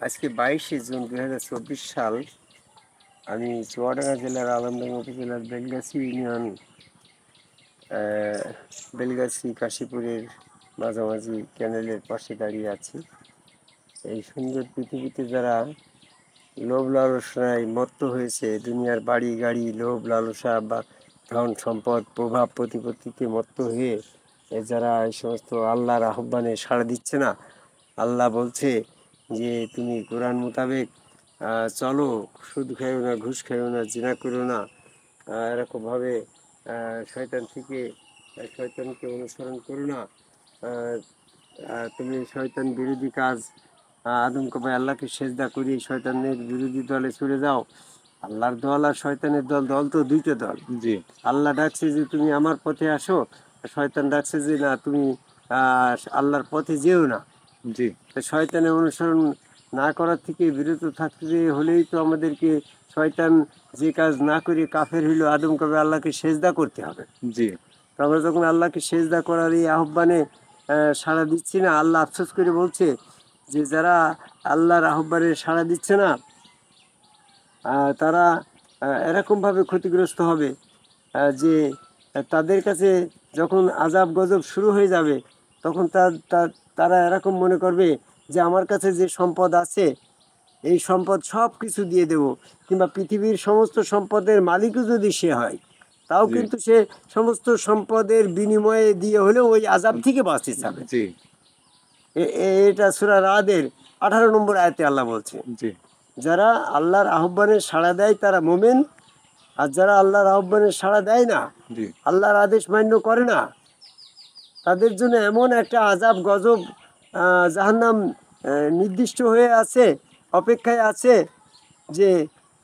আজকে 22শে জুন 2024 সাল। আমি চুয়াডাঙ্গা জেলার আলমডাঙ্গা উপজেলার বেলগাছি ইউনিয়ন বেলগাছি কাশীপুরের মাঝামাঝি ক্যানেলের পাশে দাঁড়িয়ে আছি। এই সুন্দর পৃথিবীতে যারা লোভ লালসায় মত্ত হয়েছে, দুনিয়ার বাড়ি গাড়ি লোভ লালসা বা ধন সম্পদ প্রভাব প্রতিপত্তিতে মত্ত হয়ে যারা এই সমস্ত আল্লাহর আহ্বানে সাড়া দিচ্ছে না, আল্লাহ বলছে যে তুমি কোরআন মোতাবেক চলো, সুদ খাইও না, ঘুষ খাইও না, জিনা করো না, এরকমভাবে শয়তান থেকে শয়তানকে অনুসরণ করো না, তুমি শয়তান বিরোধী কাজ আদম কবে আল্লাহকে সেজদা করি শয়তানের বিরোধী দলে চলে যাও। আল্লাহর দল আর শয়তানের দল, দল তো দুইটা দল। জি। আল্লাহ ডাকছে যে তুমি আমার পথে আসো, শয়তান ডাকছে যে না তুমি আল্লাহর পথে যেও না। জি। শয়তানের অনুসরণ না করার থেকে বিরত থাকতে হলেই তো আমাদেরকে শয়তান যে কাজ না করে কাফের হইল আদম কবে আল্লাহকে সেজদা করতে হবে। জি। তো আমরা যখন আল্লাহকে সেজদা করার এই আহ্বানে সাড়া দিচ্ছি না, আল্লাহ আফসোস করে বলছে যে যারা আল্লাহর আহ্বানে সাড়া দিচ্ছে না তারা এরকমভাবে ক্ষতিগ্রস্ত হবে যে তাদের কাছে যখন আজাব গজব শুরু হয়ে যাবে তখন তারা এরকম মনে করবে যে আমার কাছে যে সম্পদ আছে এই সম্পদ সব কিছু দিয়ে দেব, কিংবা পৃথিবীর সমস্ত সম্পদের মালিকও যদি সে হয় তাও কিন্তু সে সমস্ত সম্পদের বিনিময়ে দিয়ে হলেও ওই আজাব থেকে বাঁচতে চাবে। এটা সূরা রাদের 18 নম্বর আয়াতে আল্লাহ বলছে যারা আল্লাহর আহ্বানে সাড়া দেয় তারা মোমেন, আর যারা আল্লাহর আহ্বানে সাড়া দেয় না, আল্লাহর আদেশ মান্য করে না, তাদের জন্য এমন একটা আজাব গজব জাহান্নাম নির্দিষ্ট হয়ে আছে, অপেক্ষায় আছে, যে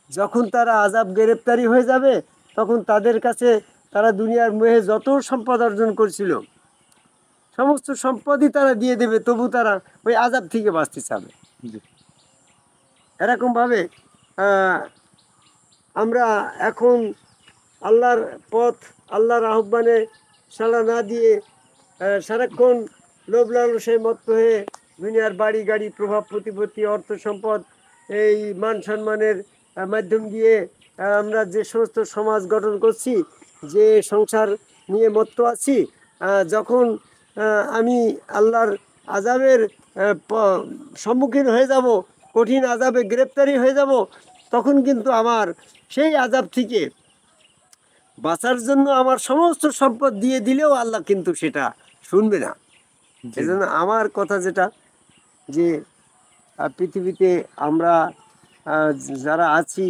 যখন তারা আজাব গ্রেপ্তারি হয়ে যাবে তখন তাদের কাছে তারা দুনিয়ার মোহে যত সম্পদ অর্জন করছিল সমস্ত সম্পদই তারা দিয়ে দেবে, তবু তারা ওই আজাব থেকে বাঁচতে চাবে। এরকমভাবে আমরা এখন আল্লাহর পথ আল্লাহর আহ্বানে সাড়া না দিয়ে সারাক্ষণ লোভ লালসায় মত্ত হয়ে দুনিয়ার বাড়ি গাড়ি প্রভাব প্রতিপত্তি অর্থ সম্পদ এই মান সম্মানের মাধ্যম দিয়ে আমরা যে সমস্ত সমাজ গঠন করছি, যে সংসার নিয়ে মত্ত আছি, যখন আমি আল্লাহর আজাবের সম্মুখীন হয়ে যাব, কঠিন আজাবে গ্রেপ্তারি হয়ে যাব, তখন কিন্তু আমার সেই আজাব থেকে বাঁচার জন্য আমার সমস্ত সম্পদ দিয়ে দিলেও আল্লাহ কিন্তু সেটা শুনবে না। এজন্য আমার কথা যেটা, যে পৃথিবীতে আমরা যারা আছি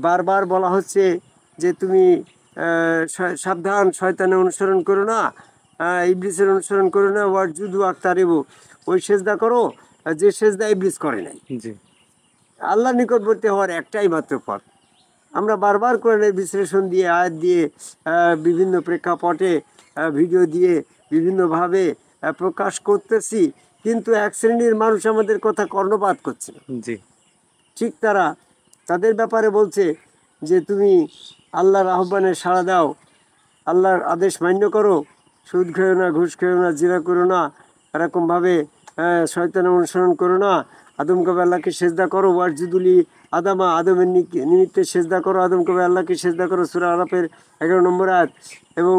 বারবার বলা হচ্ছে যে তুমি সাবধান, শয়তানের অনুসরণ করো না, ইবলিসের অনুসরণ করো না, ওয়াজুদু আক্তারিবু, ওই সেজদা করো যে সেজদা ইবলিস করে নাই। আল্লাহর নিকটবর্তী হওয়ার একটাই মাত্র পথ। আমরা বারবার কোরআনের বিশ্লেষণ দিয়ে, আয়াত দিয়ে, বিভিন্ন প্রেক্ষাপটে ভিডিও দিয়ে বিভিন্নভাবে প্রকাশ করতেছি, কিন্তু এক শ্রেণীর মানুষ আমাদের কথা কর্ণপাত করছে না। ঠিক তাদের ব্যাপারে বলছে যে তুমি আল্লাহর আহ্বানে সাড়া দাও, আল্লাহর আদেশ মান্য করো, সুদ খেও না, ঘুষ খেও না, জিনা করো না, এরকমভাবে শয়তানের অনুসরণ করো না, আদম কবে আল্লাহকে সেজদা করো, ওয়াজুদুলি আদামা, আদমের নিমিত্তে সেজদা করো, আদম কবে আল্লাহকে সেজদা করো, সূরা আলাপের 11 নম্বর আয়াত এবং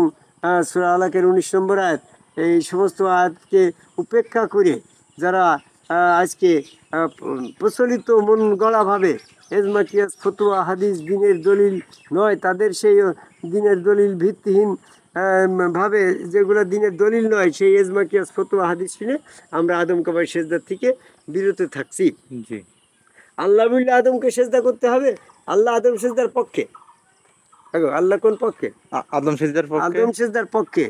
সূরা আলাকের 19 নম্বর আয়াত। এই সমস্ত আয়াতকে উপেক্ষা করে যারা আজকে প্রচলিত মন গড়াভাবে এজমা কিয়াস ফতুয়া হাদিস দিনের দলিল নয়, তাদের সেই দিনের দলিল ভিত্তিহীন ভাবে যেগুলো দিনের দলিল নয়, সেই এজমা কিয়াস ফতুয়া হাদিস শুনে আমরা আদম কবে সেজদার থেকে বিরত থাকছি। আল্লাহ বললে আদমকে সেজদা করতে হবে, আল্লাহ আদম সেজদার পক্ষে। আল্লাহ কোন পক্ষে? আদম সেজদার পক্ষে।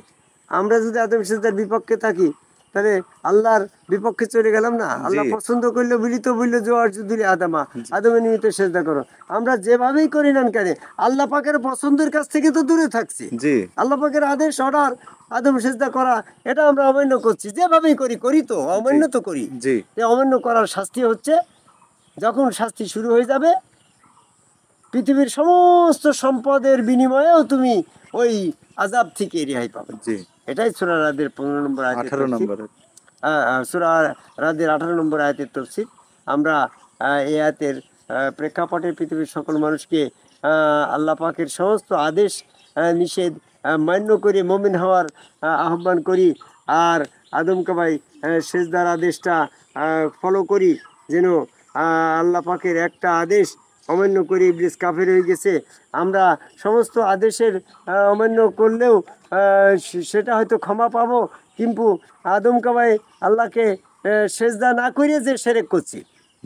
আমরা যদি আদম সেজদার বিপক্ষে থাকি তাহলে আল্লাহর বিপক্ষে চলে গেলাম না। আল্লাহ পছন্দ করলে বললো জোয়ার জুদুলি আদামা, আদমের নিমিত্তে সেজদা করো। আমরা যেভাবেই করি না কেন আল্লাহ পাকের পছন্দের কাছ থেকে তো দূরে থাকছি। আল্লাহ পাকের আদেশ অর্ডার আদম সেজদা করা, এটা আমরা অমান্য করছি। যেভাবেই করি তো অমান্য তো করি। অমান্য করার শাস্তি হচ্ছে, যখন শাস্তি শুরু হয়ে যাবে পৃথিবীর সমস্ত সম্পদের বিনিময়েও তুমি ওই আজাব থেকে রেহাই পাবে। এটাই সূরা রাদের 15 নম্বর আয়াতের, সূরা রাদের 18 নম্বর আয়াতের তাফসীর। আমরা এই আয়াতের প্রেক্ষাপটে পৃথিবীর সকল মানুষকে আল্লাহ পাকের সমস্ত আদেশ নিষেধ মান্য করে মুমিন হওয়ার আহ্বান করি। আর আদমকে ভাই সেজদার আদেশটা ফলো করি, যেন আল্লাহ পাকের একটা আদেশ অমান্য করে ইবলিস কাফের হয়ে গেছে। আমরা সমস্ত আদেশের অমান্য করলেও সেটা হয়তো ক্ষমা পাবো, কিন্তু আদমকে ভাই আল্লাহকে সেজদা না করে যে শিরক করছি,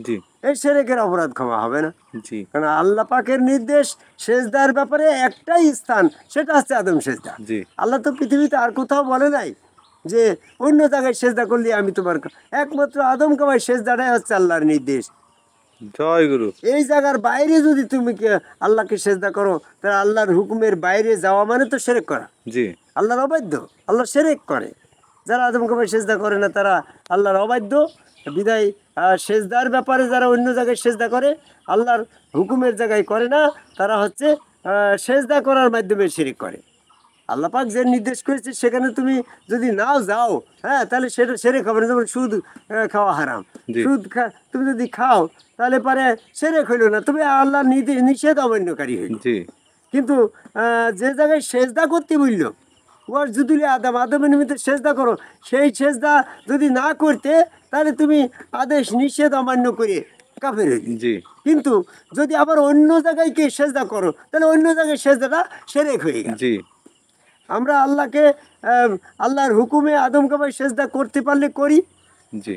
জি এই শিরকের অপরাধ ক্ষমা হবে না। জি কারণ আল্লাহ পাকের নির্দেশ সেজদার ব্যাপারে একটাই স্থান, সেটা হচ্ছে আদম সেজদা। জি আল্লাহ তো পৃথিবীতে আর কোথাও বলে নাই যে অন্য জায়গায় সেজদা করলে আমি তোমার, একমাত্র আদম কামাই সেজদাটাই হচ্ছে আল্লাহর নির্দেশ। জয় গুরু। এই জায়গার বাইরে যদি তুমি আল্লাহকে সেজদা করো, তাহলে আল্লাহর হুকুমের বাইরে যাওয়া মানে তো শিরক করা, জি আল্লাহর অবাধ্য। আল্লাহ শিরক করে, যারা আদম কামাই সেজদা করে না তারা আল্লাহর অবাধ্য। বিদায় সেজদার ব্যাপারে যারা অন্য জায়গায় সেজদা করে, আল্লাহর হুকুমের জায়গায় করে না, তারা হচ্ছে সেজদা করার মাধ্যমে শিরক করে। আল্লাহ পাক যে নির্দেশ করেছে সেখানে তুমি যদি নাও যাও, হ্যাঁ, তাহলে সেটা শিরক হবে না। যেমন সুদ খাওয়া হারাম, জি সুদ তুমি যদি খাও তাহলে পরে শিরক হইল না, তুমি আল্লাহর নিষেধ অমান্যকারী হইল। জি কিন্তু যে জায়গায় সেজদা করতে বলল, ওর যদি আদমের নিমিত্তে সেজদা করো, সেই সেজদা যদি না করতে তাহলে তুমি আদেশ নিষেধ অমান্য করে কাফের হইলে। জি কিন্তু যদি আবার অন্য জায়গায় কে সেজদা করো, তাহলে অন্য জায়গায় সেজদাটা শিরক হয়ে গেল। জি আমরা আল্লাহকে আল্লাহর হুকুমে আদম কামাই সেজদা করতে পারলে করি, জি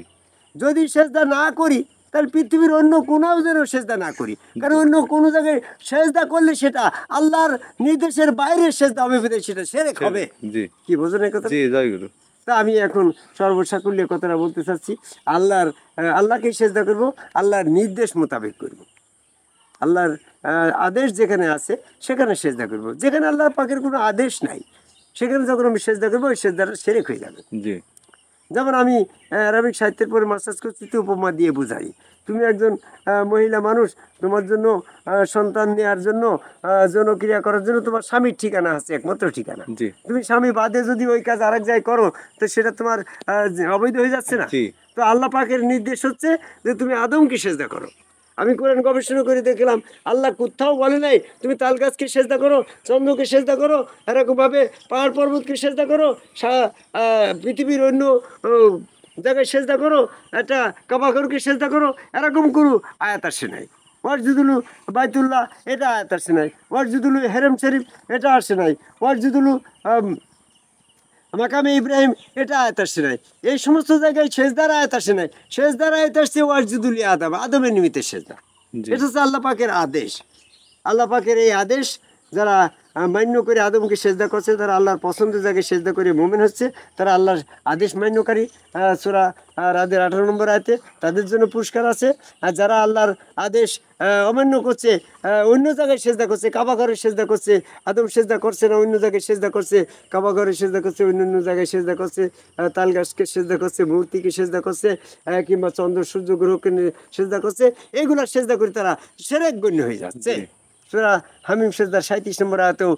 যদি সেজদা না করি তাহলে পৃথিবীর অন্য কোনাও যেন সেজদা না করি। কারণ অন্য কোনো জায়গায় সেজদা করলে সেটা আল্লাহর নির্দেশের বাইরে সেজদা হবে, বিধায় সেটা শিরক হবে। জি কি বোঝেন এই কথা? জি জয় গুরু। তা আমি এখন সর্বসাকুল্যে কথাটা বলতে চাচ্ছি, আল্লাহকে সেজদা করব, আল্লাহর নির্দেশ মোতাবেক করব। আল্লাহর আদেশ যেখানে আছে সেখানে সেজদা করব। যেখানে আল্লাহ পাকের কোনো আদেশ নাই সেখানে যখন আমি সেজদা করবো, ওই সেজদাটা শিরক হয়ে যাবে। জি যেমন আমি আরবিক সাহিত্যের পরে মাস্টার্স করছি, তো উপমা দিয়ে বুঝাই। তুমি একজন মহিলা মানুষ, তোমার জন্য সন্তান নেওয়ার জন্য, যৌনক্রিয়া করার জন্য তোমার স্বামীর ঠিকানা আছে, একমাত্র ঠিকানা। জি তুমি স্বামী বাদে যদি ওই কাজ আরেক জায়গায় করো, তো সেটা তোমার অবৈধ হয়ে যাচ্ছে না? জি তো আল্লাহ পাকের নির্দেশ হচ্ছে যে তুমি আদমকে সেজদা করো। আমি কোরআন গবেষণা করে দেখলাম আল্লাহ কোথাও বলে নাই তুমি তাল গাছকে সেজদা করো, চন্দ্রকে সেজদা করো, এরকমভাবে পাহাড় পর্বতকে সেজদা করো, পৃথিবীর অন্য জায়গায় সেজদা করো, একটা কাবাঘরকে সেজদা করো, এরকম করু আয়াত আসে নাই। ওয়ারজুদুলু বাইতুল্লাহ এটা আয়াত আসে নাই। ওয়ারজুদুলু হেরেম শরীফ এটা আসে নাই। ওয়ারজুদুলু মাকামে ইব্রাহিম এটা আয়াত আসে নাই। এই সমস্ত জায়গায় সেজদার আয়াত আসে নাই। সেজদার আয়াত আসছে ওয়ারজুদুলি আদম, আদমের নিমিত্তে সেজদা। জি এটা হচ্ছে আল্লাহ পাকের আদেশ। আল্লাহ পাকের এই আদেশ যারা মান্য করে আদমকে সেজদা করছে, তারা আল্লাহর পছন্দের জায়গায় সেজদা করে মুমিন হচ্ছে, তারা আল্লাহর আদেশ মান্যকারী। সূরা রাদের 18 নম্বর আয়াতে তাদের জন্য পুরস্কার আছে। আর যারা আল্লাহর আদেশ অমান্য করছে, অন্য জায়গায় সেজদা করছে, কাবা ঘরে সেজদা করছে, আদম সেজদা করছে না, অন্য জায়গায় সেজদা করছে, কাবা ঘরে সেজদা করছে, অন্য জায়গায় সেজদা করছে, তাল গাছকে সেজদা করছে, মূর্তিকে সেজদা করছে, কিংবা চন্দ্র সূর্য গ্রহকে সেজদা করছে, এইগুলো সেজদা করে তারা শিরক গণ্য হয়ে যাচ্ছে। সূরা হামিম সেজদার 37 নম্বর আয়াতেও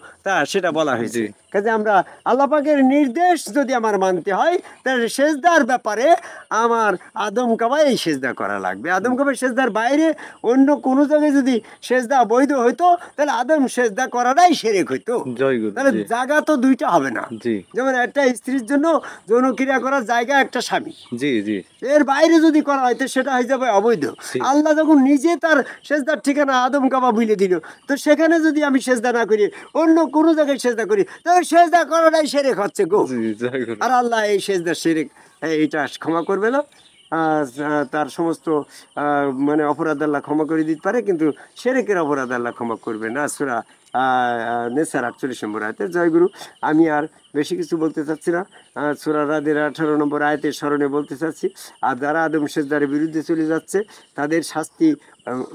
সেটা বলা হয়েছে। কাজে আমরা আল্লাহ পাকের নির্দেশ যদি আমার মানতে হয়, তাহলে সেজদার ব্যাপারে আমার আদম কাবাই সেজদা করা লাগবে। আদম কাবাই সেজদার বাইরে অন্য কোনো জায়গায় যদি সেজদা বৈধ হইতো, তাহলে আদম সেজদা করাটাই শিরক হইতো। জয় গুরু। তাহলে জি জায়গা তো দুইটা হবে না। জি যেমন একটা স্ত্রীর জন্য যৌনক্রিয়া করার জায়গা একটা স্বামী, জি জি এর বাইরে যদি করা হয় তো সেটা হয়ে যাবে অবৈধ। আল্লাহ যখন নিজে তার সেজদার ঠিকানা আদম কাবা বলে দিল, তো সেখানে যদি আমি সেজদা না করি, অন্য কোনো জায়গায় সেজদা করি, তবে সেজদা করাটাই শিরক হচ্ছে গো। জি জয় গুরু। আর আল্লাহ এই সেজদা শিরক এটা ক্ষমা করবে না। তার সমস্ত মানে অপরাধ আল্লাহ ক্ষমা করে দিতে পারে, কিন্তু শিরকের অপরাধ আল্লাহ ক্ষমা করবে না। সূরা নেসার 48 নম্বর আয়াতে। জয়গুরু, আমি আর বেশি কিছু বলতে চাচ্ছি না। সূরা রাদের 18 নম্বর আয়াতের স্মরণে বলতে চাচ্ছি, আর যারা আদম সেজদার বিরুদ্ধে চলে যাচ্ছে তাদের শাস্তি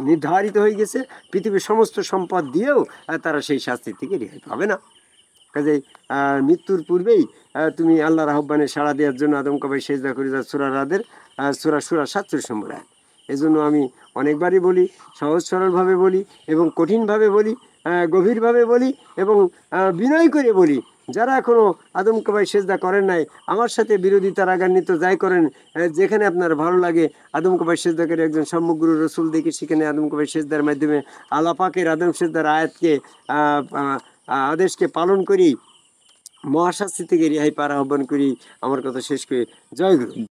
নির্ধারিত হয়ে গেছে। পৃথিবীর সমস্ত সম্পদ দিয়েও তারা সেই শাস্তি থেকে রেহাই পাবে না। কাজেই মৃত্যুর পূর্বেই তুমি আল্লাহর আহ্বানে সাড়া দেওয়ার জন্য আদম কাবাই সেজদা করে যাও। সূরা রাদের সূরা 47 নম্বর আয়াত। এজন্য আমি অনেকবারই বলি, সহজ সরলভাবে বলি এবং কঠিনভাবে বলি, গভীরভাবে বলি এবং বিনয় করে বলি, যারা এখনও আদম কাবায় সেজদা করেন নাই আমার সাথে বিরোধিতা রাগান্বিত যাই করেন, যেখানে আপনার ভালো লাগে আদম কাবায় সেজদা করে একজন সম্যগুরু রসুল দেখে সেখানে আদম কাবায় সেজদার মাধ্যমে আল্লাহ পাকের আদম সেজদার আয়াতকে আদেশকে পালন করি, মহাশাস্তি থেকে রেহাই পাওয়ার আহ্বান করি। আমার কথা শেষ করে জয় গুরু।